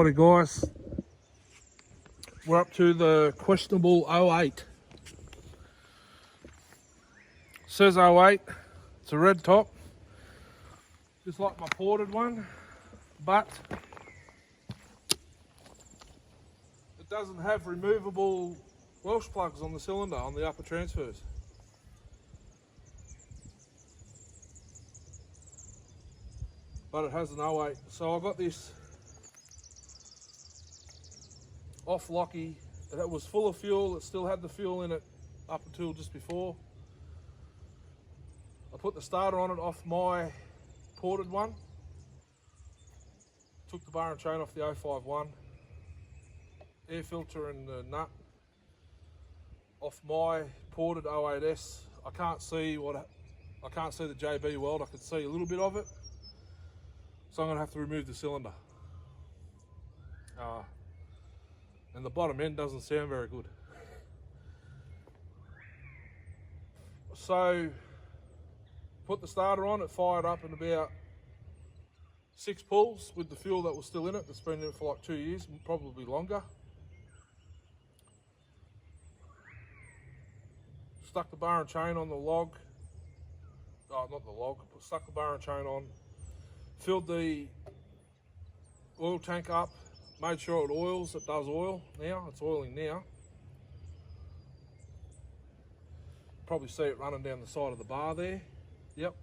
Alrighty guys, we're up to the questionable 08. Says 08, it's a red top, just like my ported one, but it doesn't have removable Welsh plugs on the cylinder on the upper transfers. But it has an 08. So I got this off Lockie. It was full of fuel. It still had the fuel in it up until just before. I put the starter on it off my ported one. Took the bar and chain off the 051. Air filter and the nut off my ported 08S. I can't see the JB weld. I can see a little bit of it. So I'm going to have to remove the cylinder. And the bottom end doesn't sound very good. So, put the starter on, it fired up in about 6 pulls with the fuel that was still in it. It's been in it for like 2 years, probably longer. Stuck the bar and chain on the log. Oh, not the log, but stuck the bar and chain on. Filled the oil tank up, made sure it oils. It does oil now, it's oiling now. Probably see it running down the side of the bar there. Yep.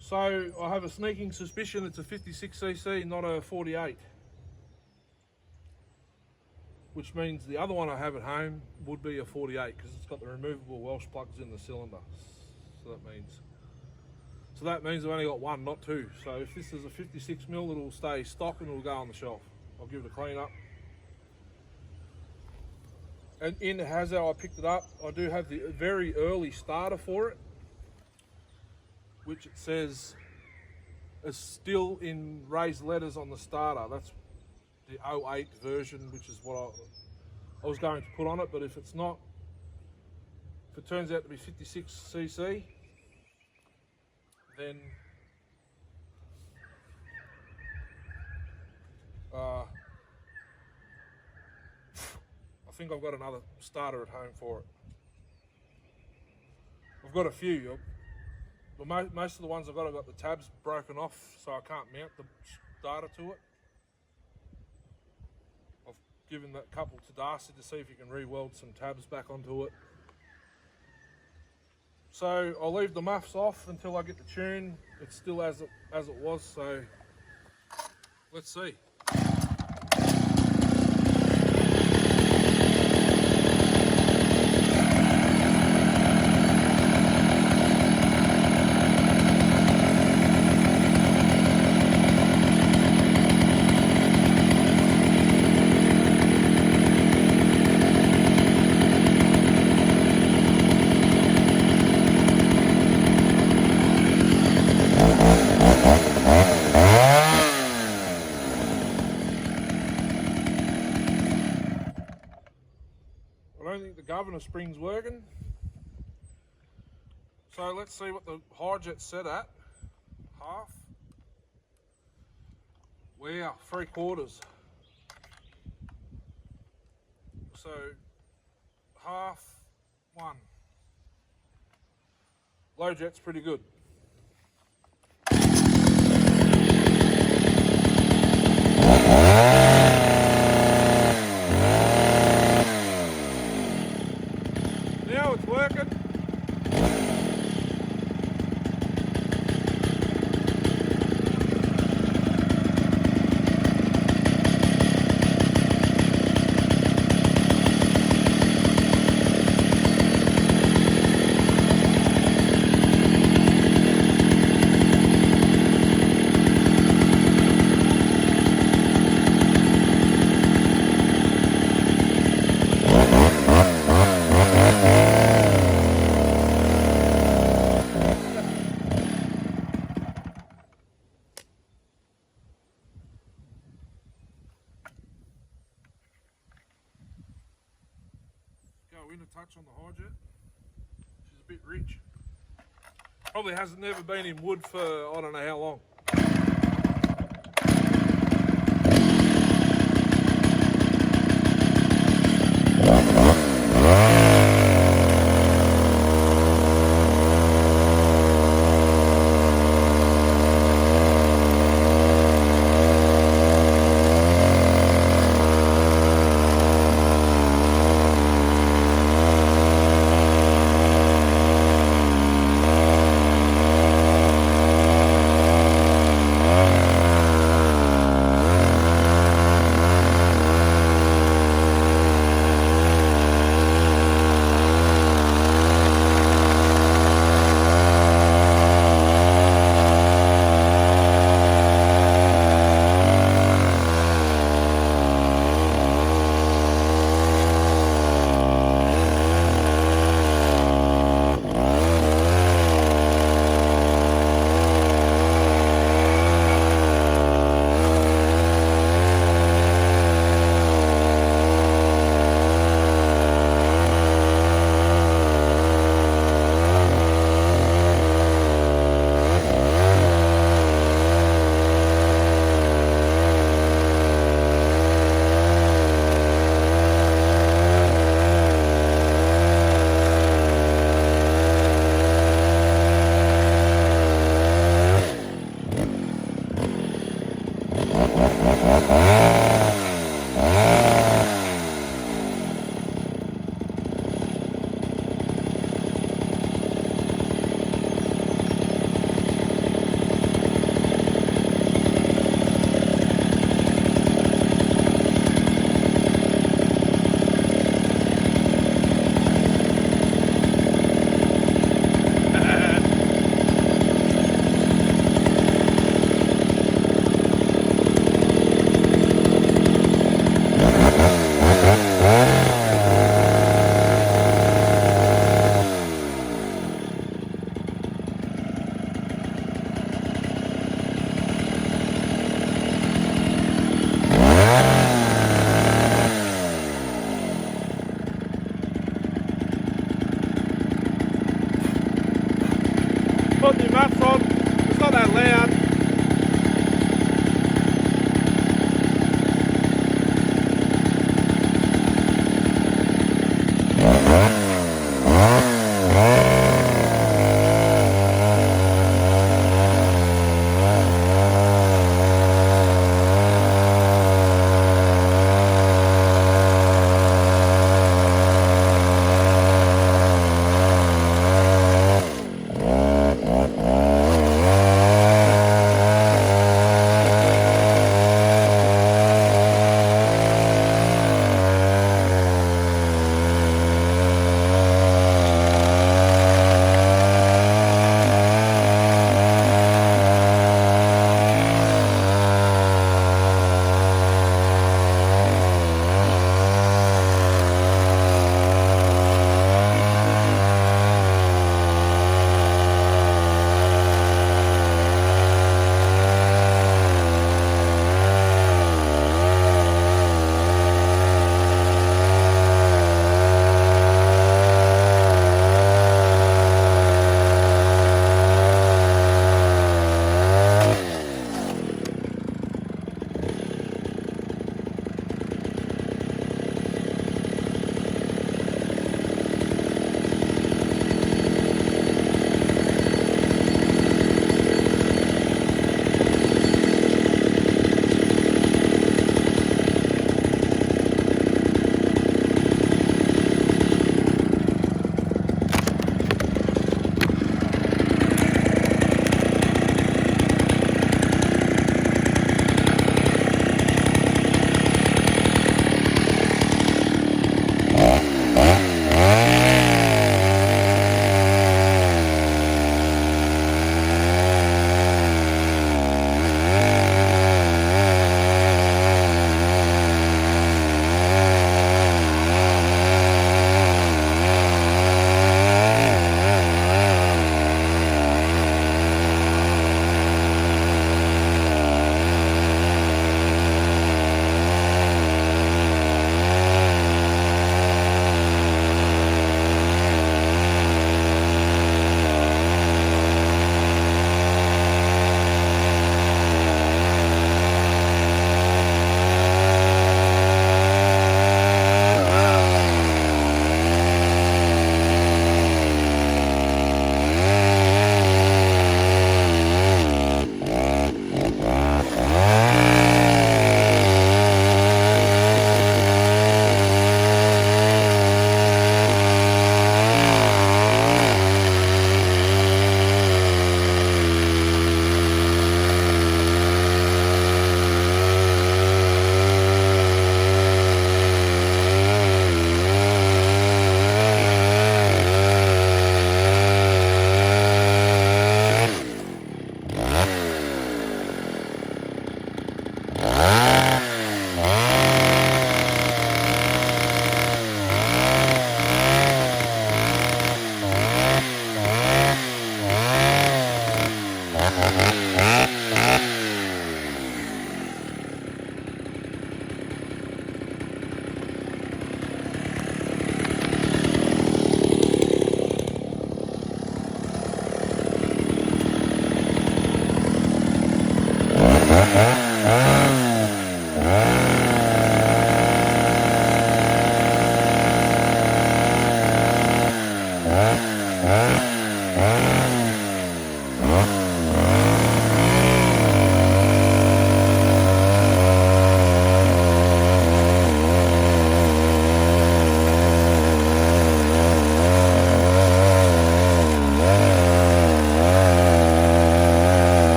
So I have a sneaking suspicion it's a 56cc, not a 48. Which means the other one I have at home would be a 48 because it's got the removable Welsh plugs in the cylinder. So that means I've only got one, not two. So if this is a 56mm, it'll stay stock and it'll go on the shelf. I'll give it a clean up. And in the Hazo I picked it up, I do have the very early starter for it, which it says is still in raised letters on the starter. That's the 08 version, which is what I was going to put on it, but if it's not, if it turns out to be 56cc, then I think I've got another starter at home for it. I've got a few, but most of the ones I've got the tabs broken off, so I can't mount the starter to it. I've given that couple to Darcy to see if he can re-weld some tabs back onto it. So I'll leave the muffs off until I get the tune. It's still as it was, so let's see. I don't think the governor spring's working. So let's see what the hydrojet's set at. Half. Wow, 3/4. So half, 1. Low jet's pretty good. Now it's working. In a touch on the hydrojet. She's a bit rich. Probably hasn't never been in wood for I don't know how long.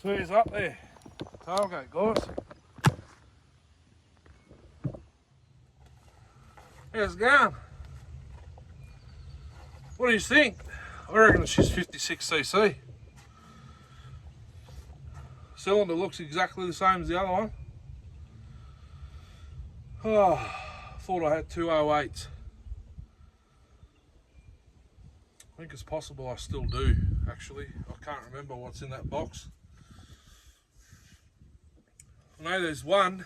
Swears up there. Tailgate, guys. How's it going? What do you think? I reckon it's just 56cc. Cylinder looks exactly the same as the other one. Oh, thought I had 208s. I think it's possible I still do, actually. I can't remember what's in that box. I know there's one.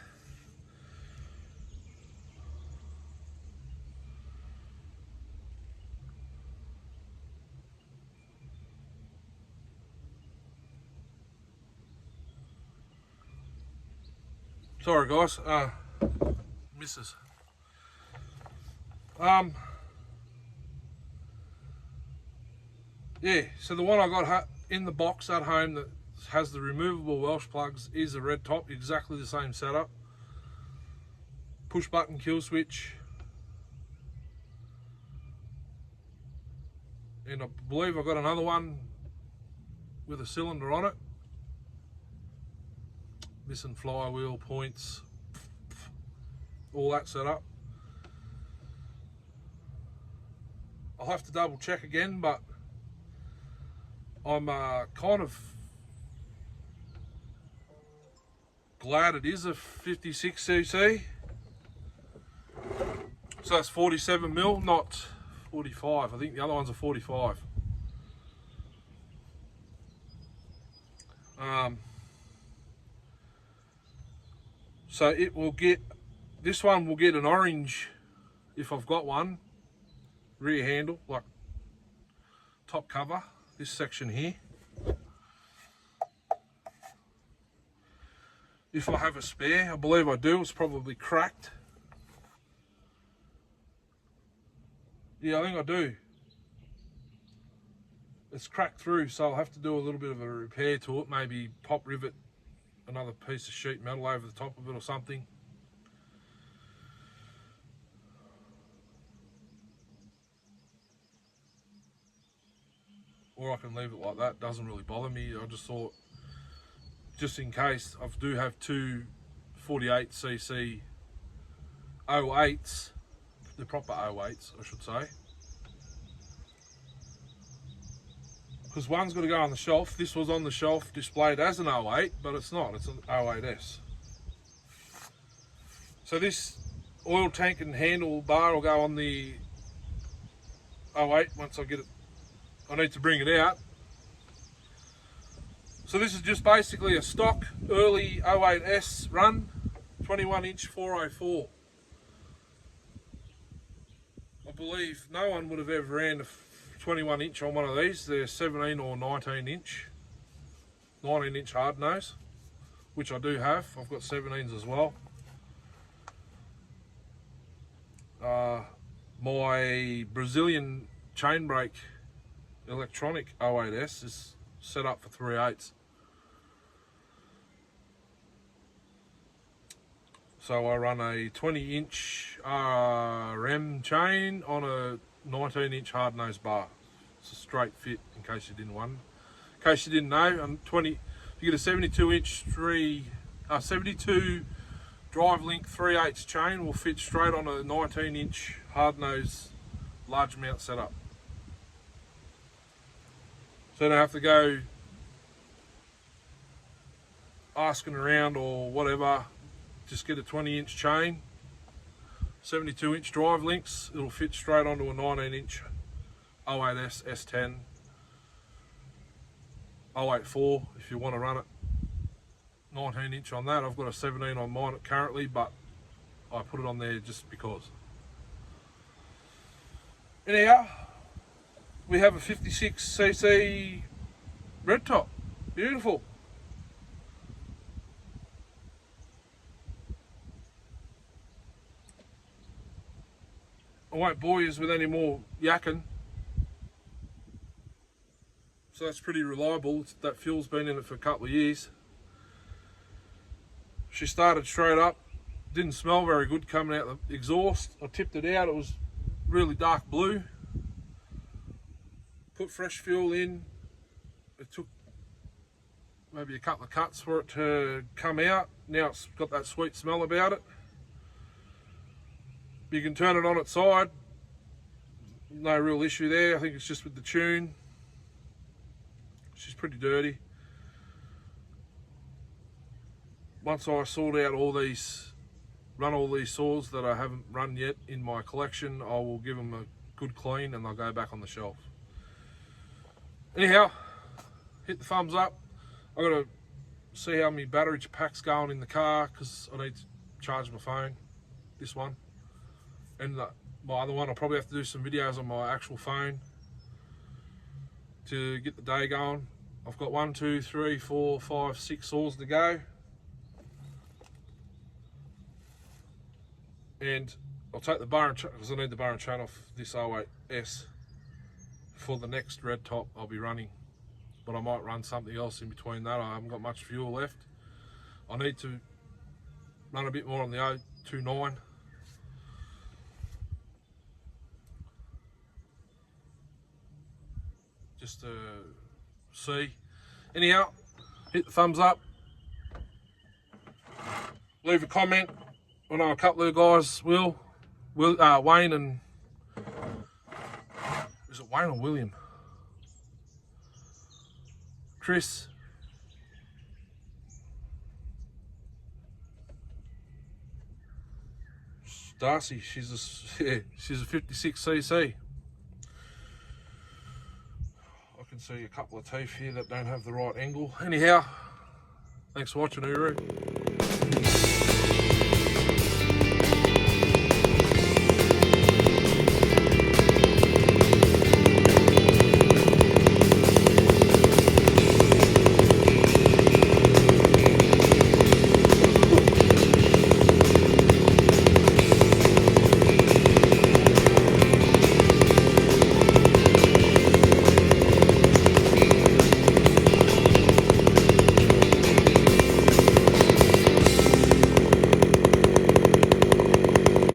Sorry guys, misses. Yeah, so the one I got in the box at home that has the removable Welsh plugs is a red top, exactly the same setup. Push button kill switch. And I believe I've got another one with a cylinder on it. Missing flywheel points, all that set up. I'll have to double check again, but I'm kind of glad it is a 56cc. So that's 47mm, not 45. I think the other one's a 45. So it will get, this one will get an orange, if I've got one, rear handle, like top cover, this section here. If I have a spare, I believe I do, it's probably cracked. Yeah, I think I do. It's cracked through, so I'll have to do a little bit of a repair to it, maybe pop rivet another piece of sheet metal over the top of it or something. Or I can leave it like that, doesn't really bother me. I just thought, just in case, I do have two 48cc 08s, the proper 08s I should say. Because one's got to go on the shelf. This was on the shelf displayed as an 08, but it's not, it's an 08S. So this oil tank and handle bar will go on the 08 once I get it. I need to bring it out. So this is just basically a stock early 08S run, 21-inch 404. I believe no one would have ever ran a 21-inch on one of these. They're 17 or 19-inch, 19-inch hard nose, which I do have. I've got 17s as well. My Brazilian chain brake electronic 08S is set up for 3/8. So I run a 20-inch RM chain on a 19-inch hard nose bar. It's a straight fit, in case you didn't know. If you get a 72-inch 72 drive link 3/8 chain, will fit straight on a 19-inch hard nose large mount setup. So you don't have to go asking around or whatever. Just get a 20-inch chain, 72-inch drive links. It'll fit straight onto a 19-inch 08S S10, 084 if you want to run it 19-inch on that. I've got a 17 on mine currently, but I put it on there just because. Anyhow, we have a 56cc red top. Beautiful. I won't bore you with any more yakking. So that's pretty reliable. That fuel's been in it for a couple of years. She started straight up. Didn't smell very good coming out the exhaust. I tipped it out. It was really dark blue. Put fresh fuel in. It took maybe a couple of cuts for it to come out. Now it's got that sweet smell about it. You can turn it on its side, no real issue there. I think it's just with the tune. She's pretty dirty. Once I sort out all these, run all these saws that I haven't run yet in my collection, I will give them a good clean and they'll go back on the shelf. Anyhow, hit the thumbs up. I got to see how many battery pack's going in the car because I need to charge my phone, this one. And my other one, I'll probably have to do some videos on my actual phone to get the day going. I've got 1, 2, 3, 4, 5, 6 saws to go. And I'll take the bar and chain, because I need the bar and chain off this 08S for the next red top I'll be running. But I might run something else in between that. I haven't got much fuel left. I need to run a bit more on the 029. Just to see. Anyhow, hit the thumbs up. Leave a comment. I know a couple of guys will Wayne and, is it Wayne or William? Chris. Darcy, she's a 56cc. I can see a couple of teeth here that don't have the right angle. Anyhow, thanks for watching, Uru.